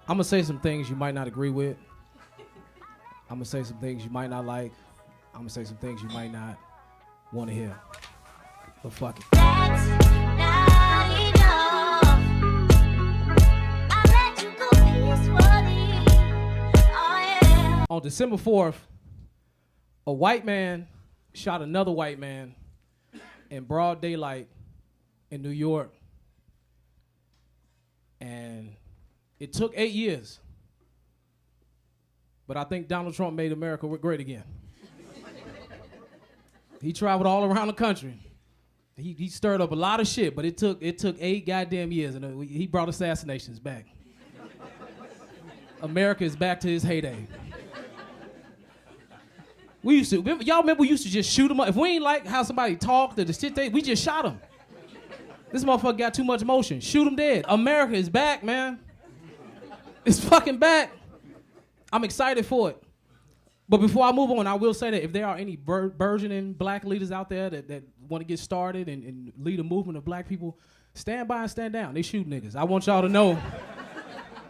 I'm gonna say some things you might not agree with. I'm gonna say some things you might not like. I'm gonna say some things you might not want to hear. But fuck it. That's not enough. I let you go peacefully. Oh yeah. On December 4th, a white man shot another white man in broad daylight in New York. And it took 8 years. But I think Donald Trump made America great again. He traveled all around the country. He stirred up a lot of shit, but it took 8 goddamn years, and he brought assassinations back. America is back to its heyday. Y'all remember we used to just shoot them up? If we ain't like how somebody talked or the shit we just shot them. This motherfucker got too much emotion. Shoot him dead. America is back, man. It's fucking back. I'm excited for it. But before I move on, I will say that if there are any burgeoning black leaders out there that want to get started and lead a movement of black people, stand by and stand down. They shoot niggas. I want y'all to know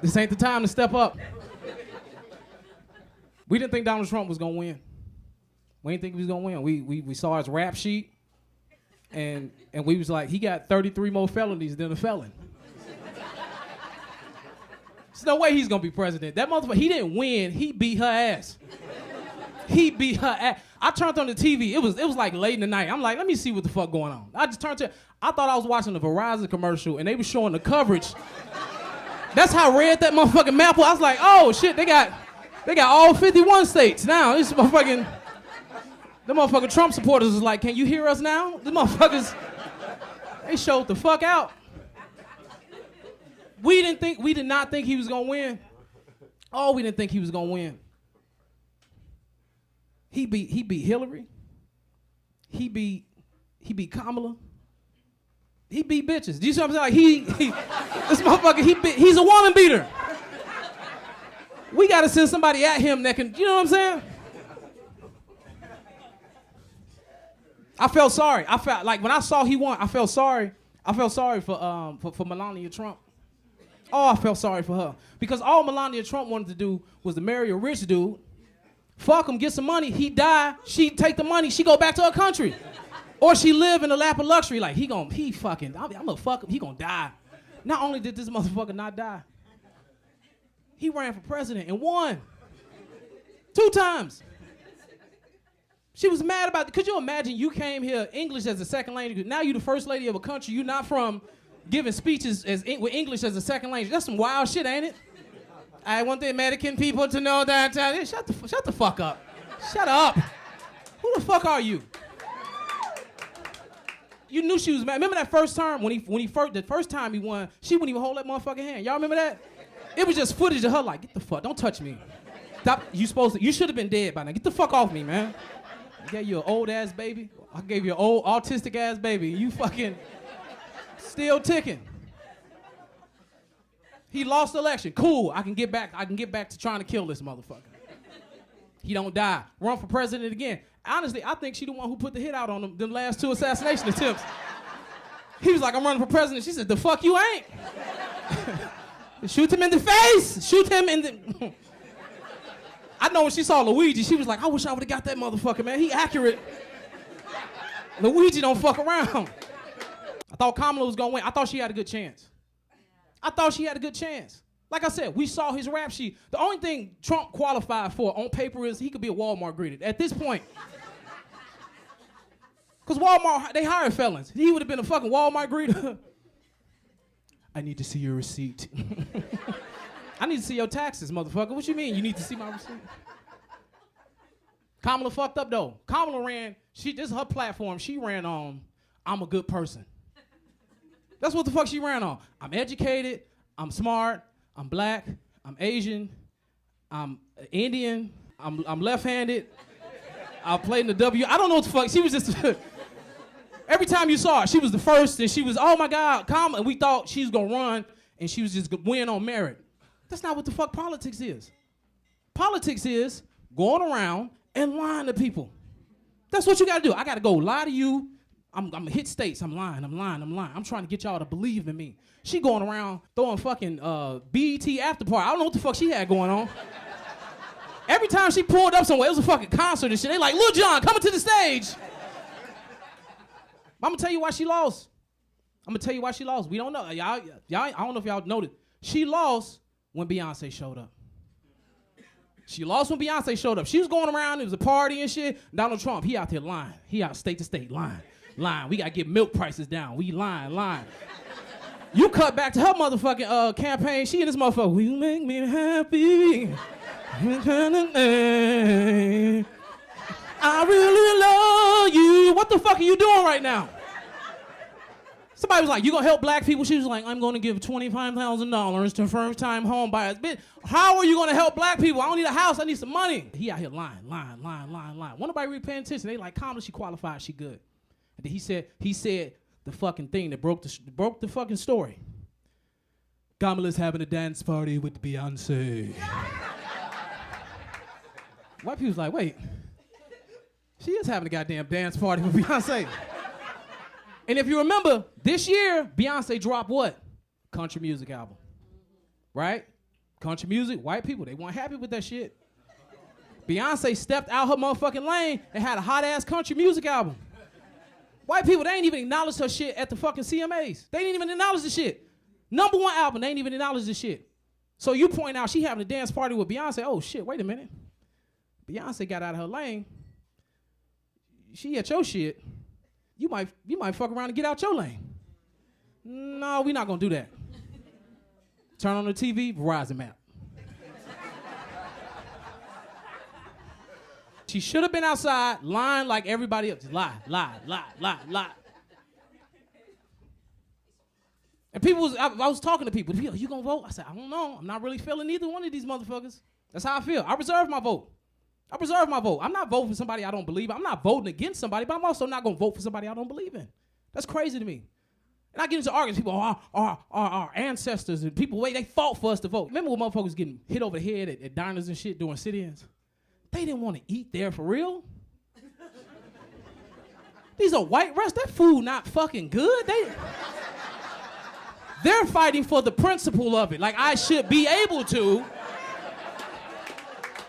this ain't the time to step up. We didn't think Donald Trump was going to win. We didn't think he was going to win. We saw his rap sheet, and we was like, he got 33 more felonies than a felon. There's no way he's going to be president. That motherfucker, he didn't win. He beat her ass. He beat her ass. I turned on the TV. It was like late in the night. I'm like, let me see what the fuck going on. I just turned to, I thought I was watching a Verizon commercial, and they were showing the coverage. That's how red that motherfucking map was. I was like, oh shit, they got all 51 states now. This motherfucking, the motherfucking Trump supporters was like, can you hear us now? The motherfuckers, they showed the fuck out. We did not think he was gonna win. Oh, we didn't think he was gonna win. He beat Hillary. He beat Kamala. He beat bitches. Do you see what I'm saying? Like this motherfucker, he's a woman beater. We gotta send somebody at him that can, you know what I'm saying? I felt sorry. I felt like when I saw he won, I felt sorry. I felt sorry for Melania Trump. Oh, I felt sorry for her. Because all Melania Trump wanted to do was to marry a rich dude, fuck him, get some money, he die, she take the money, she go back to her country. Or she live in the lap of luxury, like I'm gonna fuck him, he gonna die. Not only did this motherfucker not die, he ran for president and won. 2 times. She was mad about it. Could you imagine you came here English as a second language, now you the first lady of a country, you not from giving speeches with English as a second language. That's some wild shit, ain't it? I want the American people to know that. Shut the fuck up. Shut up. Who the fuck are you? You knew she was mad. Remember that first term the first time he won, she wouldn't even hold that motherfucking hand. Y'all remember that? It was just footage of her like, get the fuck, don't touch me. Stop. You should have been dead by now. Get the fuck off me, man. I gave you an old ass baby. I gave you an old autistic ass baby. You fucking still ticking. He lost the election. Cool. I can get back to trying to kill this motherfucker. He don't die. Run for president again. Honestly, I think she the one who put the hit out on them last 2 assassination attempts. He was like, I'm running for president. She said, the fuck you ain't? Shoot him in the face. Shoot him in the... I know when she saw Luigi, she was like, I wish I would've got that motherfucker, man. He accurate. Luigi don't fuck around. I thought Kamala was gonna win. I thought she had a good chance. Like I said, we saw his rap sheet. The only thing Trump qualified for on paper is he could be a Walmart greeter. At this point. Because Walmart, they hire felons. He would have been a fucking Walmart greeter. I need to see your receipt. I need to see your taxes, motherfucker. What you mean you need to see my receipt? Kamala fucked up, though. Kamala ran, this is her platform. She ran on, I'm a good person. That's what the fuck she ran on. I'm educated, I'm smart, I'm black, I'm Asian, I'm Indian, I'm left-handed, I played in the W. I don't know what the fuck. She was just, every time you saw her, she was the first, and she was, oh my God, Kamala. And we thought she was gonna run, and she was just gonna win on merit. That's not what the fuck politics is. Politics is going around and lying to people. That's what you gotta do. I gotta go lie to you, I'm gonna hit states. I'm lying. I'm trying to get y'all to believe in me. She going around throwing fucking BET after party. I don't know what the fuck she had going on. Every time she pulled up somewhere, it was a fucking concert and shit. They like, Lil Jon, coming to the stage. I'm gonna tell you why she lost. We don't know. Y'all, I don't know if y'all noticed. She lost when Beyonce showed up. She was going around, it was a party and shit. Donald Trump, he out there lying. He out state to state lying. We gotta get milk prices down. We lying. You cut back to her motherfucking campaign, she and this motherfucker, will you make me happy? I really love you. What the fuck are you doing right now? Somebody was like, you gonna help black people? She was like, I'm gonna give $25,000 to first-time home buyers. Bitch, how are you gonna help black people? I don't need a house, I need some money. He out here lying. Won't nobody really paying attention. They like, Kamala, she qualified, she good. And then he said the fucking thing that broke the fucking story. Kamala's having a dance party with Beyonce. White people's like, wait, she is having a goddamn dance party with Beyonce. And if you remember, this year, Beyonce dropped what? Country music album. Right? Country music, white people, they weren't happy with that shit. Beyonce stepped out her motherfucking lane and had a hot-ass country music album. White people, they ain't even acknowledge her shit at the fucking CMAs. They didn't even acknowledge the shit. Number one album, they ain't even acknowledge the shit. So you point out she having a dance party with Beyonce. Oh, shit, wait a minute. Beyonce got out of her lane. She at your shit. You might fuck around and get out your lane. No, we not gonna do that. Turn on the TV, Verizon map. She should have been outside lying like everybody else. Lie. And I was talking to people. You gonna vote? I said, I don't know. I'm not really feeling either one of these motherfuckers. That's how I feel. I reserve my vote. I'm not voting for somebody I don't believe in. I'm not voting against somebody, but I'm also not going to vote for somebody I don't believe in. That's crazy to me. And I get into arguments. People, our ancestors and people, they fought for us to vote. Remember when motherfuckers getting hit over the head at diners and shit doing sit-ins? They didn't want to eat there for real. These are white restaurants. That food not fucking good. They're fighting for the principle of it. Like, I should be able to.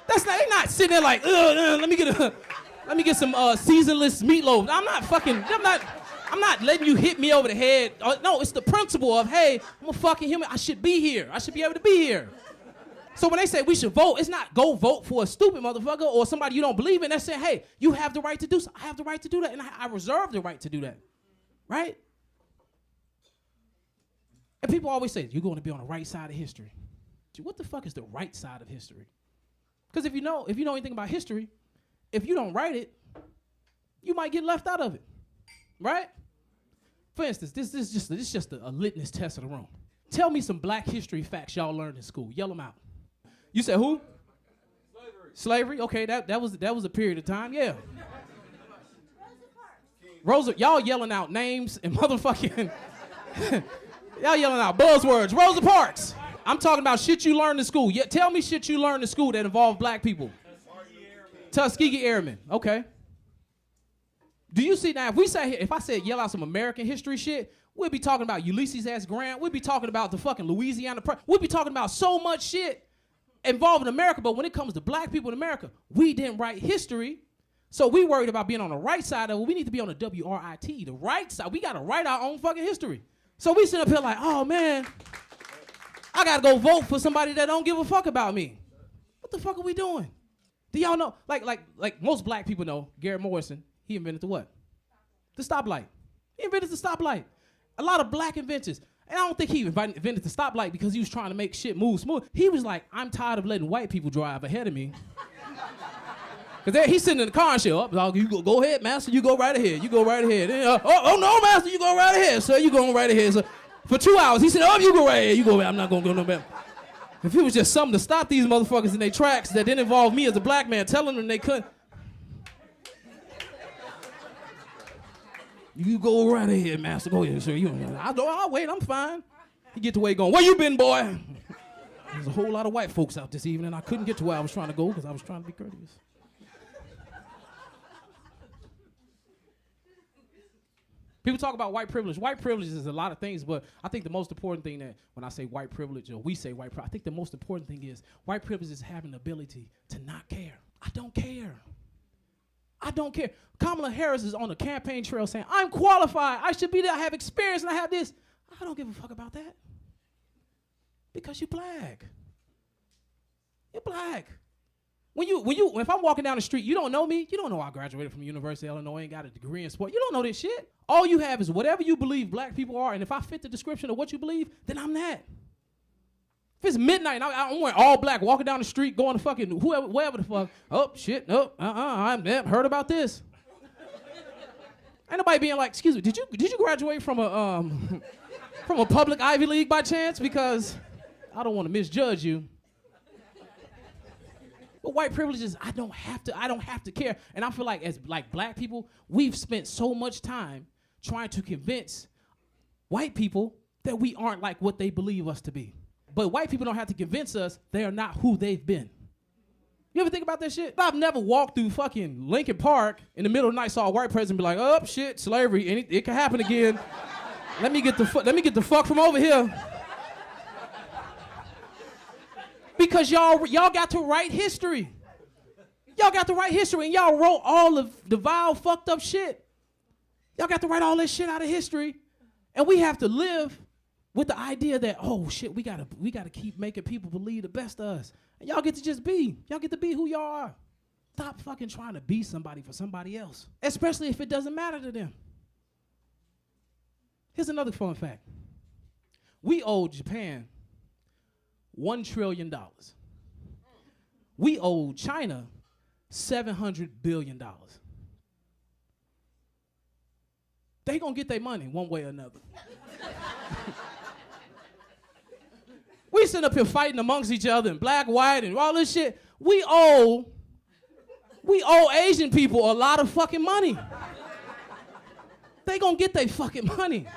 They're not sitting there like, let me get some seasonless meatloaf. I'm not letting you hit me over the head. No, it's the principle of, hey, I'm a fucking human. I should be here. I should be able to be here. So when they say we should vote, it's not go vote for a stupid motherfucker or somebody you don't believe in. They're saying, hey, you have the right to do so. I have the right to do that, and I reserve the right to do that, right? And people always say, you're going to be on the right side of history. What the fuck is the right side of history? Because if you know anything about history, if you don't write it, you might get left out of it, right? For instance, this is just a litmus test of the room. Tell me some black history facts y'all learned in school. Yell them out. You said who? Slavery. Okay, that was a period of time. Yeah. Rosa, y'all yelling out names and motherfucking. Y'all yelling out buzzwords. Rosa Parks. I'm talking about shit you learned in school. Yeah, tell me shit you learned in school that involved black people. Tuskegee Airmen. Okay. Do you see now? If I said yell out some American history shit, we'd be talking about Ulysses S. Grant. We'd be talking about the fucking Louisiana. We'd be talking about so much shit involving America. But when it comes to black people in America, we didn't write history. So we worried about being on the right side of it. We need to be on the WRIT, the right side. We got to write our own fucking history. So we sit up here like, oh man, I got to go vote for somebody that don't give a fuck about me. What the fuck are we doing? Do y'all know? Like most black people know, Garrett Morrison, he invented the what? The stoplight. He invented the stoplight. A lot of black inventions. And I don't think he invented the stoplight because he was trying to make shit move smooth. He was like, I'm tired of letting white people drive ahead of me. Because he's sitting in the car and shit. Oh, you go ahead, master. You go right ahead. You go right ahead. Oh, no, master. You go right ahead, sir. You going right ahead, sir. For 2 hours, he said, oh, you go right ahead. You go right. I'm not going to go no better. If it was just something to stop these motherfuckers in their tracks that didn't involve me as a black man telling them they couldn't. You go right ahead, master. Go ahead, sir. I'll wait. I'm fine. He get to where he going. Where you been, boy? There's a whole lot of white folks out this evening. I couldn't get to where I was trying to go because I was trying to be courteous. People talk about white privilege. White privilege is a lot of things, but I think the most important thing that when I say white privilege or we say white privilege, I think the most important thing is white privilege is having the ability to not care. I don't care. I don't care. Kamala Harris is on the campaign trail saying, I'm qualified. I should be there. I have experience and I have this. I don't give a fuck about that. Because you're black. You're black. If I'm walking down the street, you don't know me. You don't know I graduated from University of Illinois and got a degree in sport. You don't know this shit. All you have is whatever you believe black people are, and if I fit the description of what you believe, then I'm that. If it's midnight and I'm wearing all black, walking down the street, going to fucking wherever the fuck, oh, shit, nope, I've heard about this. Ain't nobody being like, excuse me, did you graduate from a public Ivy League by chance? Because I don't want to misjudge you. But white privilege is I don't have to care. And I feel like as like black people, we've spent so much time trying to convince white people that we aren't like what they believe us to be. But white people don't have to convince us they are not who they've been. You ever think about that shit? I've never walked through fucking Lincoln Park in the middle of the night, saw a white person be like, oh shit, slavery, and it can happen again. Let me get the fuck from over here. Because y'all got to write history. Y'all got to write history, and y'all wrote all of the vile, fucked up shit. Y'all got to write all this shit out of history, and we have to live with the idea that, oh shit, we gotta keep making people believe the best of us. And y'all get to just be. Y'all get to be who y'all are. Stop fucking trying to be somebody for somebody else, especially if it doesn't matter to them. Here's another fun fact. We owe Japan $1 trillion. We owe China $700 billion. They gonna get their money one way or another. We sitting up here fighting amongst each other and black, white, and all this shit. We owe Asian people a lot of fucking money. They gonna get their fucking money.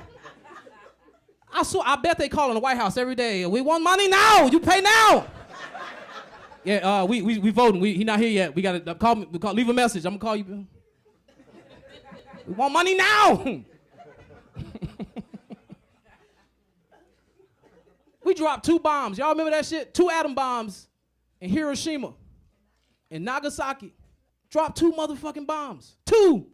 I bet they call in the White House every day. We want money now. You pay now. Yeah, we voting. He not here yet. We gotta call me. Leave a message. I'm gonna call you. We want money now. We dropped 2 bombs. Y'all remember that shit? 2 atom bombs in Hiroshima and Nagasaki. Dropped 2 motherfucking bombs. 2.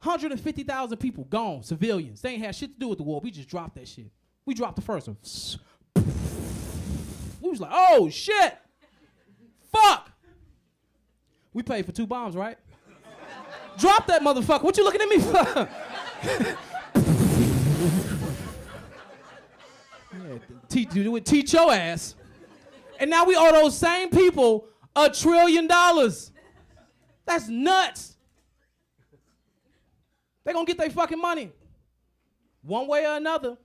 150,000 people gone, civilians. They ain't had shit to do with the war. We just dropped that shit. We dropped the first one. We was like, oh, shit. Fuck. We paid for 2 bombs, right? Drop that motherfucker. What you looking at me for? Teach your ass. And now we owe those same people $1 trillion. That's nuts. They're going to get their fucking money one way or another.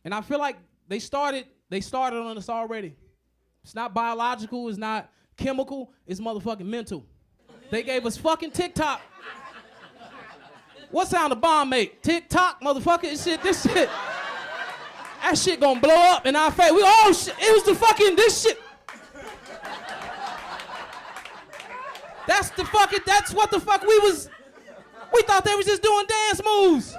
And I feel like they started on us already. It's not biological, it's not chemical, it's motherfucking mental. They gave us fucking TikTok. What sound a bomb make? TikTok, motherfucker, this shit. That shit gonna blow up in our face. Shit, it was the fucking, this shit. That's what the fuck we thought they was just doing dance moves.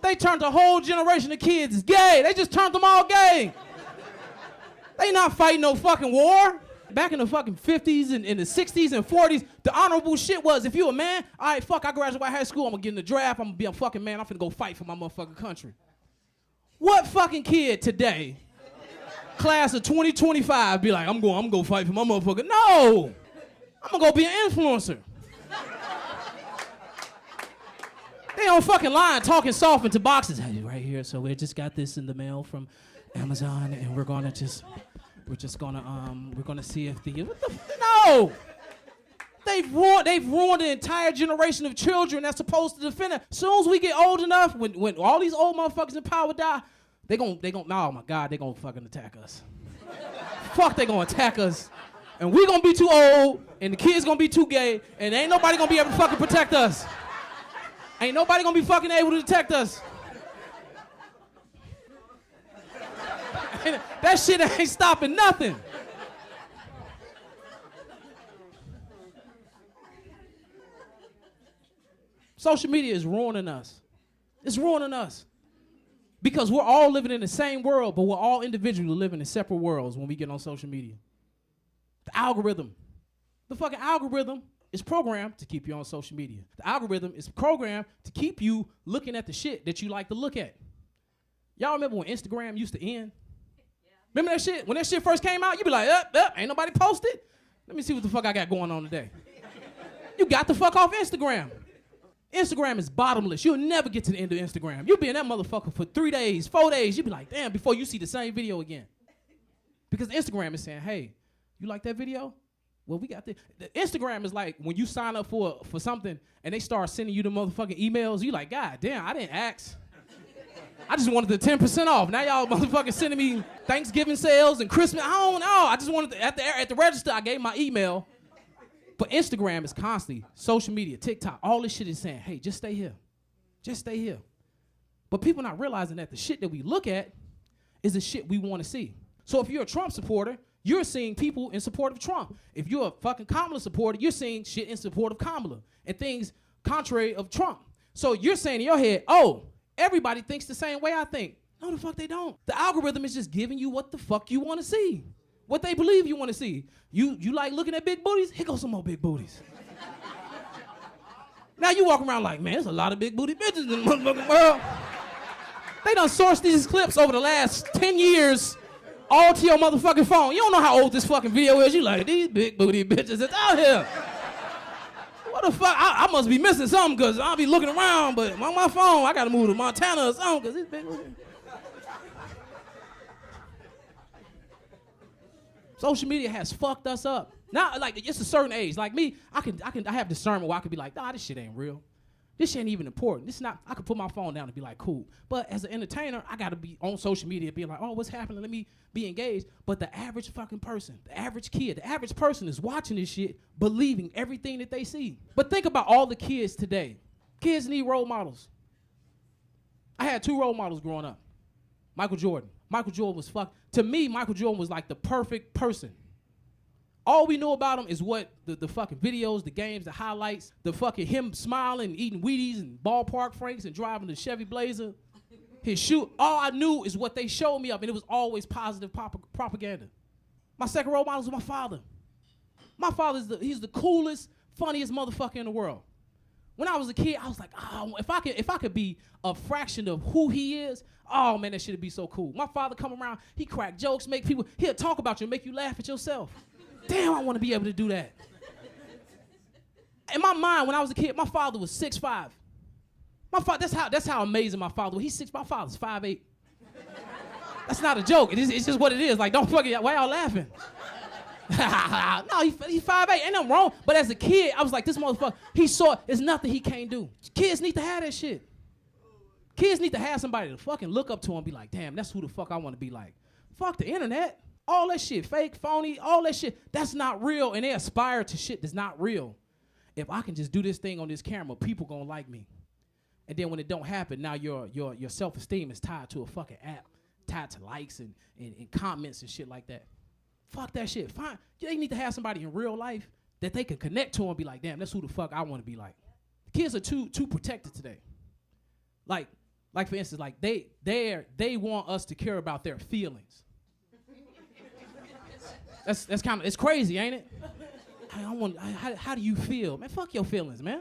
They turned a whole generation of kids gay. They just turned them all gay. They not fighting no fucking war. Back in the fucking 50s and in the 60s and 40s, the honorable shit was, if you a man, all right, fuck, I graduate high school, I'm gonna get in the draft, I'm gonna be a fucking man, I'm finna go fight for my motherfucking country. What fucking kid today, class of 2025, be like, I'm gonna go fight for my motherfucker? No! I'm gonna go be an influencer. They on fucking line talking soft into boxes. Hey, right here, so we just got this in the mail from Amazon, and we're gonna see if no! They've ruined the entire generation of children that's supposed to defend it. As soon as we get old enough, when all these old motherfuckers in power die, they gon' oh my God, they gonna fucking attack us. Fuck, they gonna attack us. And we gonna be too old, and the kids gonna be too gay, and ain't nobody gonna be able to fucking protect us. Ain't nobody gonna be fucking able to protect us. That shit ain't stopping nothing. Social media is ruining us. It's ruining us. Because we're all living in the same world, but we're all individually living in separate worlds when we get on social media. The algorithm. The fucking algorithm is programmed to keep you on social media. The algorithm is programmed to keep you looking at the shit that you like to look at. Y'all remember when Instagram used to end? Remember that shit? When that shit first came out, you be like, ain't nobody posted. Let me see what the fuck I got going on today. You got the fuck off Instagram. Instagram is bottomless. You'll never get to the end of Instagram. You'll be in that motherfucker for 3 days, 4 days. You'll be like, damn, before you see the same video again. Because Instagram is saying, hey, you like that video? Well, we got the Instagram is like when you sign up for something and they start sending you the motherfucking emails, you like, God damn, I didn't ask. I just wanted the 10% off. Now y'all motherfucking sending me Thanksgiving sales and Christmas. I don't know. I just wanted at the register, I gave my email. But Instagram is constantly, social media, TikTok, all this shit is saying, hey, just stay here. Just stay here. But people not realizing that the shit that we look at is the shit we want to see. So if you're a Trump supporter, you're seeing people in support of Trump. If you're a fucking Kamala supporter, you're seeing shit in support of Kamala and things contrary of Trump. So you're saying in your head, oh, everybody thinks the same way I think. No, the fuck they don't. The algorithm is just giving you what the fuck you want to see. What they believe you want to see. You like looking at big booties? Here goes some more big booties. Now you walk around like, man, there's a lot of big booty bitches in the motherfucking world. They done sourced these clips over the last 10 years all to your motherfucking phone. You don't know how old this fucking video is. You like, these big booty bitches that's out here. What the fuck? I must be missing something because I'll be looking around, but on my phone, I got to move to Montana or something because these big booty. Social media has fucked us up. Now, like, it's a certain age. Like me, I have discernment where I can be like, nah, this shit ain't real. This shit ain't even important. This not, I could put my phone down and be like, cool. But as an entertainer, I gotta be on social media being like, oh, what's happening? Let me be engaged. But the average fucking person, the average kid, the average person is watching this shit, believing everything that they see. But think about all the kids today. Kids need role models. I had 2 role models growing up. Michael Jordan. Michael Jordan was to me, Michael Jordan was like the perfect person. All we know about him is what the fucking videos, the games, the highlights, the fucking him smiling, eating Wheaties and ballpark Franks and driving the Chevy Blazer, his shoe. All I knew is what they showed me of, and it was always positive propaganda. My second role model was my father. My father's he's the coolest, funniest motherfucker in the world. When I was a kid, I was like, oh, if I could be a fraction of who he is, oh man, that shit'd be so cool. My father come around, he crack jokes, he'll talk about you, make you laugh at yourself. Damn, I want to be able to do that. In my mind, when I was a kid, my father was 6'5". My father, that's how amazing my father was. He's 6'5". My father's 5'8". That's not a joke. It's just what it is. Like, don't fuck it. Why y'all laughing? No, he's 5'8". Ain't nothing wrong. But as a kid, I was like, this motherfucker, he saw there's nothing he can't do. Kids need to have that shit. Kids need to have somebody to fucking look up to and be like, damn, that's who the fuck I want to be like. Fuck the internet. All that shit, fake, phony, all that shit, that's not real. And they aspire to shit that's not real. If I can just do this thing on this camera, people gonna like me. And then when it don't happen, now your self-esteem is tied to a fucking app, tied to likes and comments and shit like that. Fuck that shit. Fine. They need to have somebody in real life that they can connect to and be like, damn, that's who the fuck I want to be like. Kids are too protected today. Like for instance, like they want us to care about their feelings. That's kind of, it's crazy, ain't it? How do you feel? Man, fuck your feelings, man.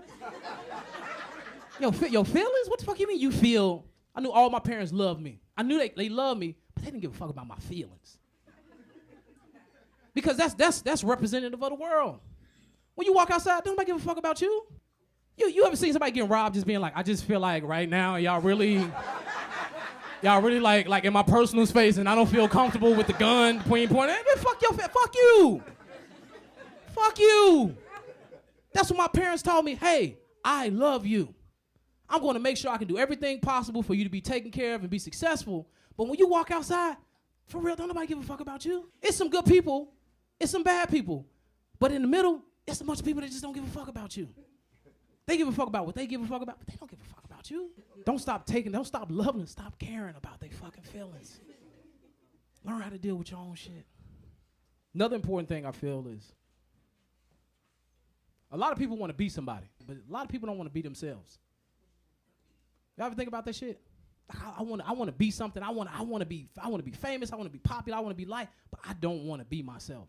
Your feelings? What the fuck you mean you feel? I knew all my parents loved me. I knew they loved me, but they didn't give a fuck about my feelings. Because that's representative of the world. When you walk outside, don't nobody give a fuck about you. You ever seen somebody getting robbed just being like, I just feel like right now y'all really like in my personal space and I don't feel comfortable with the gun pointing. Man, fuck you. Fuck you. That's what my parents told me. Hey, I love you. I'm going to make sure I can do everything possible for you to be taken care of and be successful. But when you walk outside, for real, don't nobody give a fuck about you. It's some good people. It's some bad people. But in the middle, it's a bunch of people that just don't give a fuck about you. They give a fuck about what they give a fuck about, but they don't give a fuck about you. Don't stop loving, stop caring about their fucking feelings. Learn how to deal with your own shit. Another important thing I feel is a lot of people want to be somebody, but a lot of people don't want to be themselves. Y'all ever think about that shit? I want to be something. I want to be famous. I want to be popular. I want to be liked, but I don't want to be myself.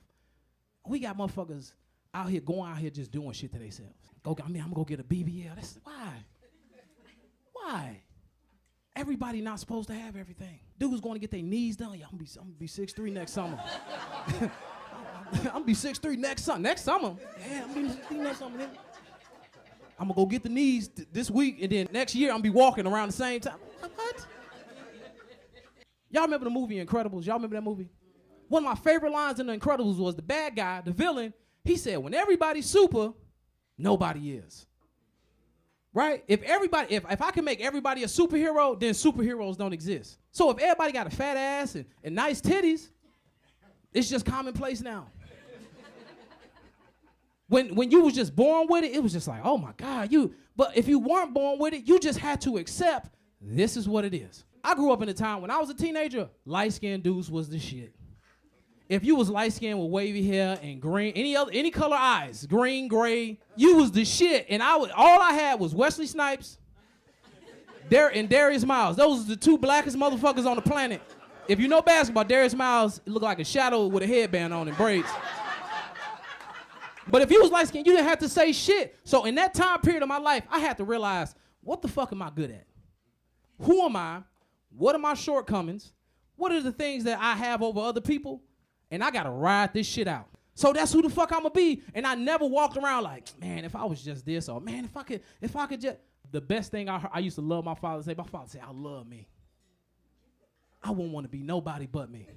We got motherfuckers out here going out here just doing shit to themselves. I'm gonna go get a BBL. That's why? Everybody not supposed to have everything. Dudes going to get their knees done. Yeah, I'm gonna be 6'3" next summer. I'm gonna be 6'3" next summer. Next summer? Yeah, I'm gonna be 6'3" next summer. I'm gonna go get the knees this week, and then next year I'm gonna be walking around the same time. What? Y'all remember the movie Incredibles? Y'all remember that movie? One of my favorite lines in The Incredibles was the bad guy, the villain. He said, "When everybody's super, nobody is." Right? If I can make everybody a superhero, then superheroes don't exist. So if everybody got a fat ass and nice titties, it's just commonplace now. When you was just born with it was just like, oh my God, but if you weren't born with it, you just had to accept this is what it is. I grew up in a time when I was a teenager, light-skinned dudes was the shit. If you was light-skinned with wavy hair and green, any color eyes, green, gray, you was the shit. And all I had was Wesley Snipes and Darius Miles. Those are the two blackest motherfuckers on the planet. If you know basketball, Darius Miles looked like a shadow with a headband on and braids. But if you was light-skinned, you didn't have to say shit. So in that time period of my life, I had to realize, what the fuck am I good at? Who am I? What are my shortcomings? What are the things that I have over other people? And I gotta ride this shit out. So that's who the fuck I'ma be. And I never walked around like, man, if I was just this, or man, if I could just. The best thing I used to love my father say, I love me. I wouldn't want to be nobody but me.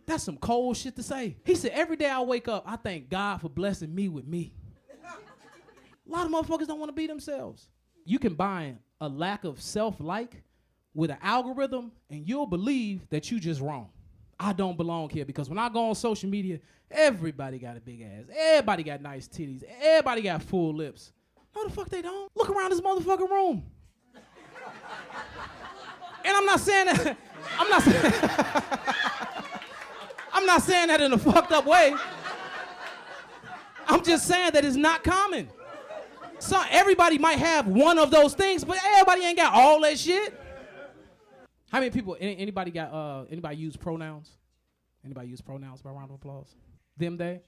That's some cold shit to say. He said, every day I wake up, I thank God for blessing me with me. A lot of motherfuckers don't want to be themselves. You can bind a lack of self-like with an algorithm, and you'll believe that you just wrong. I don't belong here, because when I go on social media, everybody got a big ass. Everybody got nice titties. Everybody got full lips. No, the fuck they don't. Look around this motherfucking room. And I'm not saying that. I'm not saying that in a fucked up way. I'm just saying that it's not common. So everybody might have one of those things, but everybody ain't got all that shit. How many people, anybody use pronouns? Anybody use pronouns by round of applause? Them, they?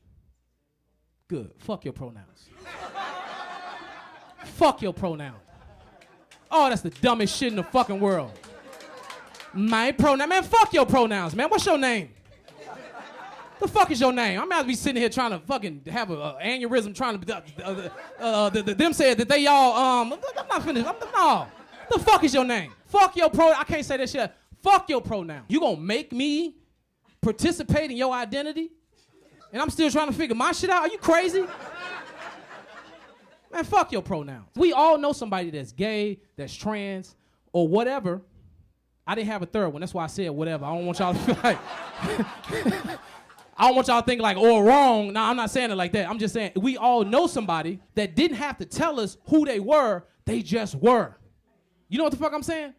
Good. Fuck your pronouns. Fuck your pronoun. Oh, that's the dumbest shit in the fucking world. My pronoun. Man, fuck your pronouns, man. What's your name? The fuck is your name? I'm about to be sitting here trying to fucking have an aneurysm trying to, them said that they all, I'm not finished. No. The fuck is your name? Fuck your pronoun. I can't say that shit. Fuck your pronoun. You gonna make me participate in your identity? And I'm still trying to figure my shit out? Are you crazy? Man, fuck your pronouns. We all know somebody that's gay, that's trans, or whatever. I didn't have a third one. That's why I said whatever. I don't want y'all to feel like... I don't want y'all to think like, oh, wrong. No, I'm not saying it like that. I'm just saying we all know somebody that didn't have to tell us who they were. They just were. You know what the fuck I'm saying?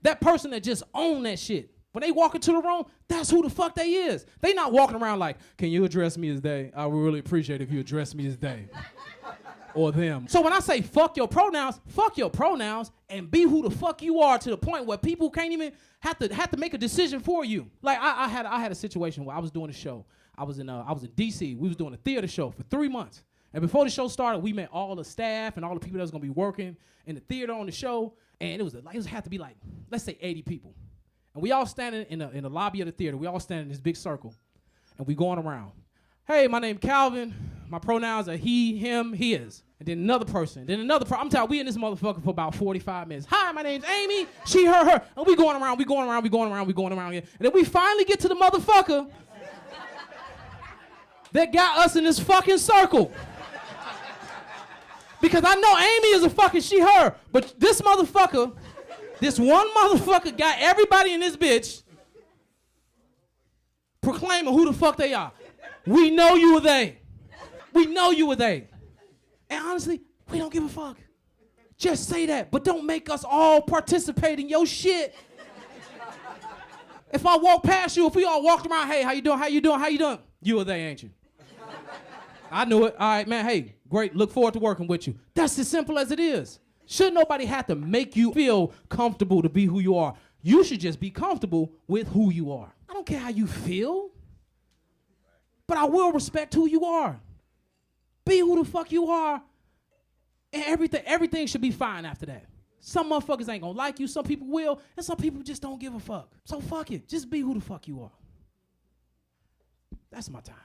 That person that just owned that shit. When they walk into the room, that's who the fuck they is. They not walking around like, can you address me as they? I would really appreciate if you address me as they. Or them. So when I say fuck your pronouns and be who the fuck you are, to the point where people can't even have to make a decision for you. Like I had a situation where I was doing a show. I was in DC. We was doing a theater show for 3 months. And before the show started, we met all the staff and all the people that was gonna be working in the theater on the show. And it had to be like, let's say 80 people. And we all standing in the lobby of the theater. We all standing in this big circle. And we going around. Hey, my name Calvin. My pronouns are he, him, his. And then another person. I'm telling you, we in this motherfucker for about 45 minutes. Hi, my name's Amy. She, her. And we going around again. And then we finally get to the motherfucker that got us in this fucking circle. Because I know Amy is a fucking she, her. But this one motherfucker got everybody in this bitch proclaiming who the fuck they are. We know you were they. And honestly, we don't give a fuck. Just say that, but don't make us all participate in your shit. If I walk past you, if we all walked around, hey, how you doing? You were they, ain't you? I knew it. All right, man, hey, great. Look forward to working with you. That's as simple as it is. Should nobody have to make you feel comfortable to be who you are? You should just be comfortable with who you are. I don't care how you feel, but I will respect who you are. Be who the fuck you are, and everything should be fine after that. Some motherfuckers ain't gonna like you, some people will, and some people just don't give a fuck. So fuck it, just be who the fuck you are. That's my time.